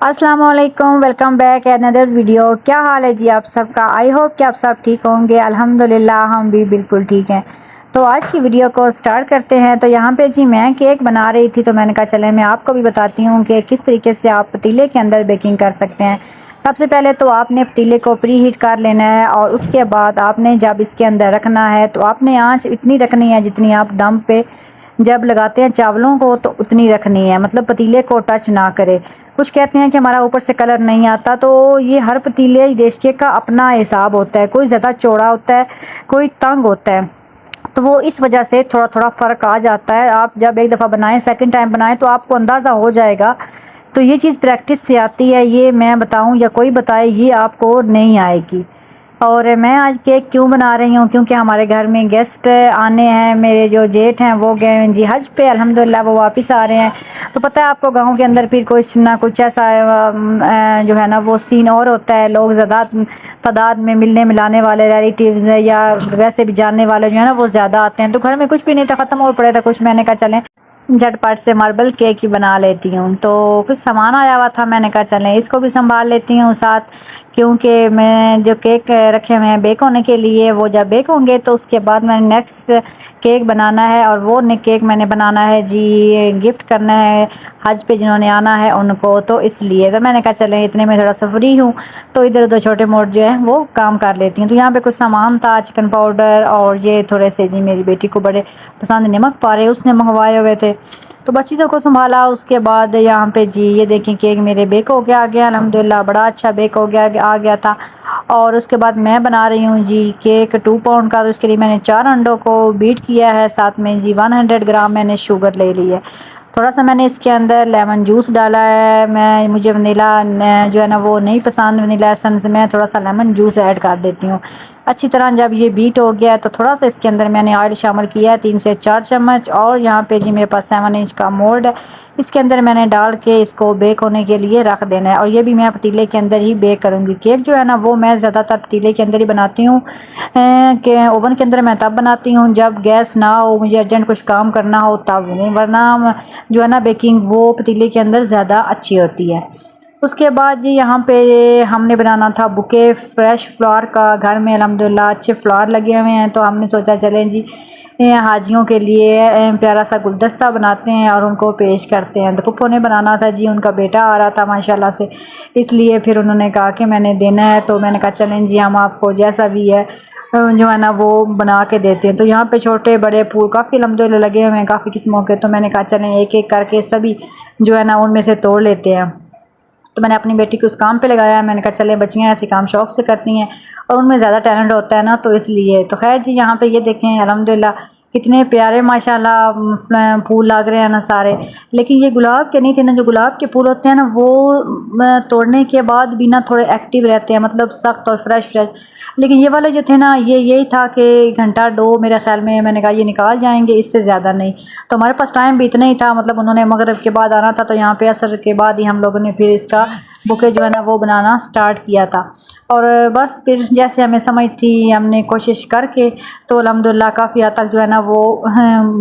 अस्सलाम वालेकुम, welcome back another video. क्या हाल है जी आप सबका? आई होप कि आप सब ठीक होंगे। अल्हम्दुलिल्लाह हम भी बिल्कुल ठीक हैं। तो आज की वीडियो को स्टार्ट करते हैं। तो यहाँ पे जी मैं केक बना रही थी, तो मैंने कहा चले मैं आपको भी बताती हूँ कि किस तरीके से आप पतीले के अंदर बेकिंग कर सकते हैं। सबसे पहले तो आपने पतीले को प्री हीट कर लेना है और उसके बाद आपने जब इसके अंदर रखना है तो आपने आँच इतनी रखनी है जितनी आप दम पे जब लगाते हैं चावलों को तो उतनी रखनी है, मतलब पतीले को टच ना करे। कुछ कहते हैं कि हमारा ऊपर से कलर नहीं आता, तो ये हर पतीले देशके का अपना हिसाब होता है। कोई ज़्यादा चौड़ा होता है, कोई तंग होता है, तो वो इस वजह से थोड़ा थोड़ा फ़र्क आ जाता है। आप जब एक दफ़ा बनाएं, सेकंड टाइम बनाएं तो आपको अंदाज़ा हो जाएगा। तो ये चीज़ प्रैक्टिस से आती है, ये मैं बताऊं या कोई बताए ये आपको नहीं आएगी। और मैं आज केक क्यों बना रही हूँ, क्योंकि हमारे घर में गेस्ट आने हैं। मेरे जो जेठ हैं वो गए हैं जी हज पे, अल्हम्दुलिल्लाह वो वापस आ रहे हैं। तो पता है आपको गांव के अंदर फिर कुछ ना कुछ ऐसा जो है ना वो सीन और होता है। लोग ज़्यादा तादाद में मिलने मिलाने वाले रिलेटिव्स या वैसे भी जानने वाले जो है ना वो ज़्यादा आते हैं। तो घर में कुछ भी नहीं था, ख़त्म हो पड़े था कुछ। मैंने कहा चलें झटपट से मार्बल केक ही बना लेती हूँ। तो कुछ सामान आया हुआ था, मैंने कहा चलें इसको भी संभाल लेती हूँ साथ, क्योंकि मैं जो केक रखे हुए हैं बेक होने के लिए, वो जब बेक होंगे तो उसके बाद मैंने नेक्स्ट केक बनाना है। और वो केक मैंने बनाना है जी गिफ्ट करना है हज पे जिन्होंने आना है उनको। तो इसलिए तो मैंने कहा चलें इतने में थोड़ा सा फ्री हूँ तो इधर उधर छोटे मोटे जो है वो काम कर लेती हूँ। तो यहाँ पे कुछ सामान था, चिकन पाउडर और ये थोड़े से जी मेरी बेटी को बड़े पसंद नमक पारे उसने मंगवाए हुए थे, तो बस चीज़ों को संभाला। उसके बाद यहाँ पे जी ये देखें केक मेरे बेक हो गया आ गया, अल्हम्दुलिल्लाह बड़ा अच्छा बेक हो गया आ गया था। और उसके बाद मैं बना रही हूँ जी केक 2 पाउंड का। तो उसके लिए मैंने 4 अंडों को बीट किया है, साथ में जी 100 ग्राम मैंने शुगर ले ली है। थोड़ा सा मैंने इसके अंदर लेमन जूस डाला है। मुझे वनीला जो है ना वो नहीं पसंद, वनीला एसेंस, मैं थोड़ा सा लेमन जूस ऐड कर देती हूँ। अच्छी तरह जब ये बीट हो गया है तो थोड़ा सा इसके अंदर मैंने ऑयल शामिल किया है 3 से 4 चम्मच। और यहाँ पे जी मेरे पास 7 इंच का मोल्ड है, इसके अंदर मैंने डाल के इसको बेक होने के लिए रख देना है। और ये भी मैं पतीले के अंदर ही बेक करूँगी। केक जो है ना वो मैं ज़्यादातर पतीले के अंदर ही बनाती हूँ, कि ओवन के अंदर मैं तब बनाती हूँ जब गैस ना हो, मुझे अर्जेंट कुछ काम करना हो तब नहीं, वरना जो है ना बेकिंग वो पतीले के अंदर ज़्यादा अच्छी होती है। उसके बाद जी यहाँ पे हमने बनाना था बुके फ्रेश फ्लावर का। घर में अल्हम्दुलिल्लाह अच्छे फ्लावर लगे हुए हैं, तो हमने सोचा चलें जी हाजियों के लिए प्यारा सा गुलदस्ता बनाते हैं और उनको पेश करते हैं। तो पुप्पो ने बनाना था जी, उनका बेटा आ रहा था माशाल्लाह से, इसलिए फिर उन्होंने कहा कि मैंने देना है। तो मैंने कहा चलें जी हम आपको जैसा भी है जो है ना वो बना के देते हैं। तो यहाँ पे छोटे बड़े फूल काफ़ी अल्हम्दुलिल्लाह लगे हुए हैं, काफ़ी किस्मों के। तो मैंने कहा चलें एक एक करके सभी जो है ना उनमें से तोड़ लेते हैं। तो मैंने अपनी बेटी को उस काम पे लगाया। मैंने कहा चले बच्चियाँ ऐसे काम शौक़ से करती हैं और उनमें ज़्यादा टैलेंट होता है ना, तो इसलिए। तो खैर जी यहाँ पे ये देखें अल्हम्दुलिल्लाह कितने प्यारे माशाल्लाह फूल लग रहे हैं ना सारे। लेकिन ये गुलाब के नहीं थे ना, जो गुलाब के फूल होते हैं ना वो तोड़ने के बाद भी ना थोड़े एक्टिव रहते हैं, मतलब सख्त और फ्रेश फ्रेश। लेकिन ये वाले जो थे ना ये यही था कि घंटा दो मेरे ख्याल में, मैंने कहा ये निकाल जाएंगे, इससे ज़्यादा नहीं। तो हमारे पास टाइम भी इतना ही था, मतलब उन्होंने मगरिब के बाद आना था, तो यहाँ पे असर के बाद ही हम लोगों ने फिर इसका बुके जो है ना वो बनाना स्टार्ट किया था। और बस फिर जैसे हमें समझ थी हमने कोशिश करके तो अल्हम्दुलिल्लाह काफ़ी हद तक जो है ना वो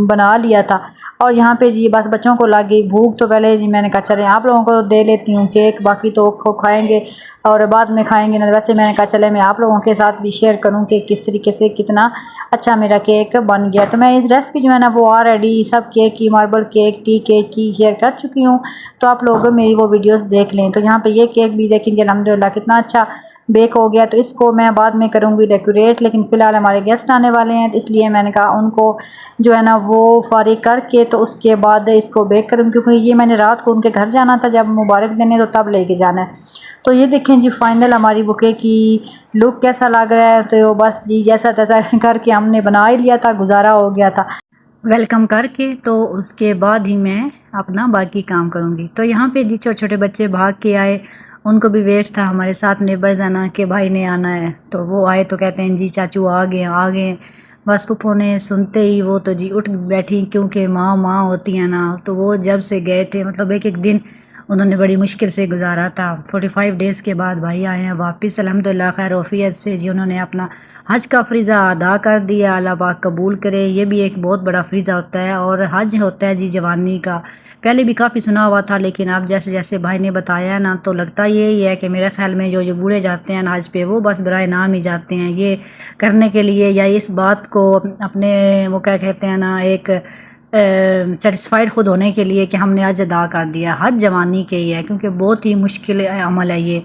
बना लिया था। और यहाँ पे जी बस बच्चों को लगी भूख, तो पहले जी मैंने कहा चले आप लोगों को दे लेती हूँ केक, बाकी तो खाएंगे और बाद में खाएंगे ना। वैसे मैंने कहा चले मैं आप लोगों के साथ भी शेयर करूँ कि किस तरीके से कितना अच्छा मेरा केक बन गया। तो मैं इस रेसिपी जो है ना वो ऑलरेडी सब केक की, मार्बल केक, टी केक की शेयर कर चुकी हूँ, तो आप लोग मेरी वो वीडियोस देख लें। तो यहाँ पे ये केक भी देखेंगे अल्हम्दुलिल्लाह कितना अच्छा बेक हो गया। तो इसको मैं बाद में करूँगी डेकोरेट, लेकिन फ़िलहाल हमारे गेस्ट आने वाले हैं तो इसलिए मैंने कहा उनको जो है ना वो फारिग करके तो उसके बाद इसको बेक करूँ, क्योंकि ये मैंने रात को उनके घर जाना था जब मुबारक देने, तो तब लेके जाना है। तो ये देखें जी फाइनल हमारी बुके की लुक कैसा लग रहा है। तो बस जी जैसा तैसा करके हमने बना ही लिया था, गुजारा हो गया था वेलकम करके। तो उसके बाद ही मैं अपना बाकी काम करूँगी। तो यहाँ पे जी छोटे छोटे बच्चे भाग के आए, उनको भी वेट था हमारे साथ नेबर जाना कि भाई ने आना है। तो वो आए तो कहते हैं जी चाचू आ गए आ गए। बस पुप्पो ने सुनते ही वो तो जी उठ बैठी, क्योंकि माँ माँ होती है ना। तो वो जब से गए थे, मतलब एक एक दिन उन्होंने बड़ी मुश्किल से गुजारा था। 45 डेज़ के बाद भाई आए हैं वापस अल्हम्दुलिल्लाह खैर वफ़ियत से जी। उन्होंने अपना हज का फ़रीज़ा अदा कर दिया, अल्लाह पाक कबूल करे। ये भी एक बहुत बड़ा फ़रीज़ा होता है और हज होता है जी जवानी का। पहले भी काफ़ी सुना हुआ था, लेकिन अब जैसे जैसे भाई ने बताया ना, तो लगता यही है कि मेरे ख्याल में जो बूढ़े जाते हैं हज पे, वो बस बराए नाम ही जाते हैं ये करने के लिए, या इस बात को अपने वो क्या कहते हैं ना, एक सेटिस्फाइड ख़ुद होने के लिए कि हमने हज अदा कर दिया। हज जवानी के ही है, क्योंकि बहुत ही मुश्किल अमल है ये।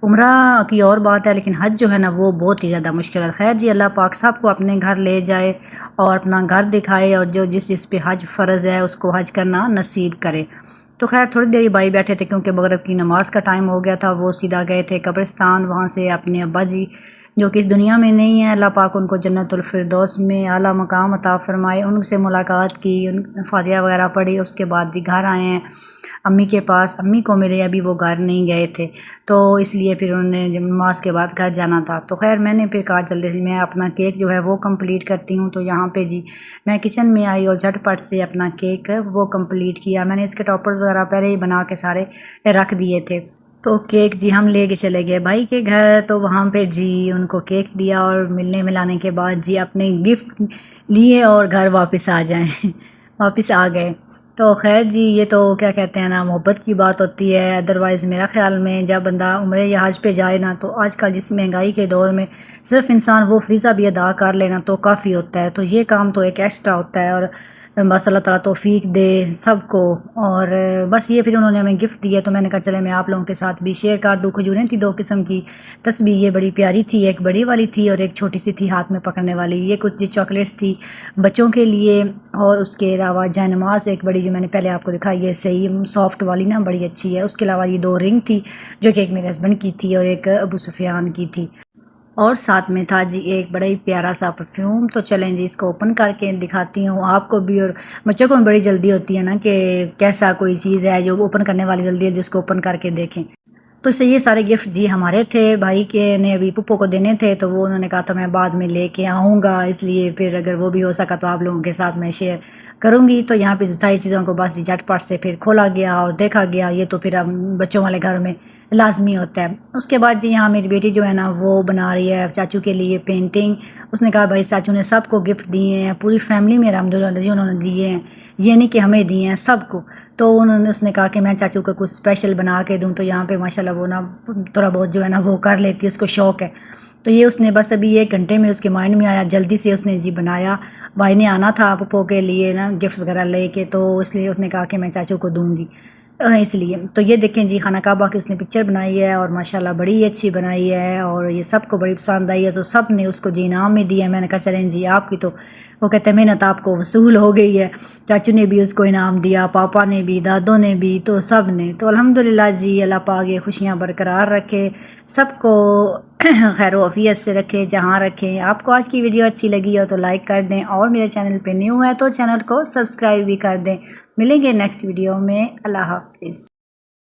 उम्रा की और बात है, लेकिन हज जो है ना वो बहुत ही ज़्यादा मुश्किल है। खैर जी, अल्लाह पाक सबको अपने घर ले जाए और अपना घर दिखाए, और जो जिस पे हज फ़र्ज़ है उसको हज करना नसीब करे। तो खैर थोड़ी देर भाई बैठे थे, क्योंकि मगरिब की नमाज़ का टाइम हो गया था। वो सीधा गए थे कब्रिस्तान, वहाँ से अपने अब्बा जी जो कि इस दुनिया में नहीं है, अल्लाह पाक उनको जन्नतुल फिरदौस में आला मकाम अता फ़रमाए, उनसे मुलाकात की, उन फातिहा वगैरह पढ़ी। उसके बाद जी घर आए हैं अम्मी के पास। अम्मी को मेरे अभी वो घर नहीं गए थे, तो इसलिए फिर उन्होंने जब नमाज के बाद घर जाना था, तो खैर मैंने फिर कहा जल्दी से मैं अपना केक जो है वो कंप्लीट करती हूँ। तो यहाँ पे जी मैं किचन में आई और झटपट से अपना केक वो कंप्लीट किया। मैंने इसके टॉपर्स वगैरह पहले ही बना के सारे रख दिए थे। तो केक जी हम लेके चले गए भाई के घर। तो वहाँ पे जी उनको केक दिया और मिलने मिलाने के बाद जी अपने गिफ्ट लिए और घर वापस आ जाएं वापस आ गए। तो खैर जी, ये तो क्या कहते हैं ना, मोहब्बत की बात होती है। अदरवाइज़ मेरा ख़्याल में जब बंदा उम्रे या हज पे जाए ना, तो आजकल जिस महंगाई के दौर में सिर्फ इंसान वो फ़रीज़ा भी अदा कर लेना तो काफ़ी होता है। तो ये काम तो एक एक्स्ट्रा होता है, और बस अल्लाह ताला तौफीक दे सबको। और बस ये फिर उन्होंने हमें गिफ्ट दिया, तो मैंने कहा चले मैं आप लोगों के साथ भी शेयर कर दूँ। खजूरें थी 2 किस्म की, तस्बीह ये बड़ी प्यारी थी, एक बड़ी वाली थी और एक छोटी सी थी हाथ में पकड़ने वाली। ये कुछ जी चॉकलेट्स थी बच्चों के लिए, और उसके अलावा जयनमाज़ एक बड़ी जो मैंने पहले आपको दिखाई है सही सॉफ्ट वाली ना, बड़ी अच्छी है। उसके अलावा ये 2 रिंग थी जो कि एक मेरे हस्बैंड की थी और एक अबू सुफियान की थी, और साथ में था जी एक बड़ा ही प्यारा सा परफ्यूम। तो चलें जी इसको ओपन करके दिखाती हूँ आपको भी, और बच्चों को भी बड़ी जल्दी होती है ना कि कैसा कोई चीज़ है जो ओपन करने वाली जल्दी है, जिसको ओपन करके देखें। तो इससे ये सारे गिफ्ट जी हमारे थे, भाई के ने अभी पुप्पो को देने थे, तो वो उन्होंने कहा था मैं बाद में लेके आऊँगा, इसलिए फिर अगर वो भी हो सका तो आप लोगों के साथ मैं शेयर करूँगी। तो यहाँ पे सारी चीज़ों को बस झटपट से फिर खोला गया और देखा गया। ये तो फिर अब बच्चों वाले घर में लाजमी होता है। उसके बाद जी यहाँ मेरी बेटी जो है ना वो बना रही है चाचू के लिए पेंटिंग। उसने कहा भाई चाचू ने सबको गिफ्ट दिए हैं, पूरी फैमिली में अल्हम्दुलिल्लाह जी उन्होंने दिए हैं, ये नहीं कि हमें दिए हैं सबको। तो उसने कहा कि मैं चाचू को कुछ स्पेशल बना के दूं। तो यहाँ पे माशाल्लाह वो ना थोड़ा बहुत जो है ना वो कर लेती है, उसको शौक़ है। तो ये उसने बस अभी 1 घंटे में उसके माइंड में आया, जल्दी से उसने जी बनाया। भाई ने आना था पप्पो के लिए ना गिफ्ट वगैरह लेके, तो इसलिए उसने कहा कि मैं चाचू को दूंगी, इसलिए। तो ये देखें जी खाना काबा की उसने पिक्चर बनाई है और माशाल्लाह बड़ी अच्छी बनाई है, और ये सबको बड़ी पसंद आई है। तो सब ने उसको जी इनाम में दिया। मैंने कहा चलें जी आपकी तो वो कहते हैं मेहनत आपको वसूल हो गई है। चाचू ने भी उसको इनाम दिया, पापा ने भी, दादों ने भी, तो सब ने। तो अल्हम्दुलिल्लाह जी अल्लाह पाक ये खुशियाँ बरकरार रखे, सबको खैर वफ़ियत से रखे जहाँ रखें। आपको आज की वीडियो अच्छी लगी हो तो लाइक कर दें, और मेरे चैनल पे न्यू है तो चैनल को सब्सक्राइब भी कर दें। मिलेंगे नेक्स्ट वीडियो में। अल्लाह हाफ़िज़।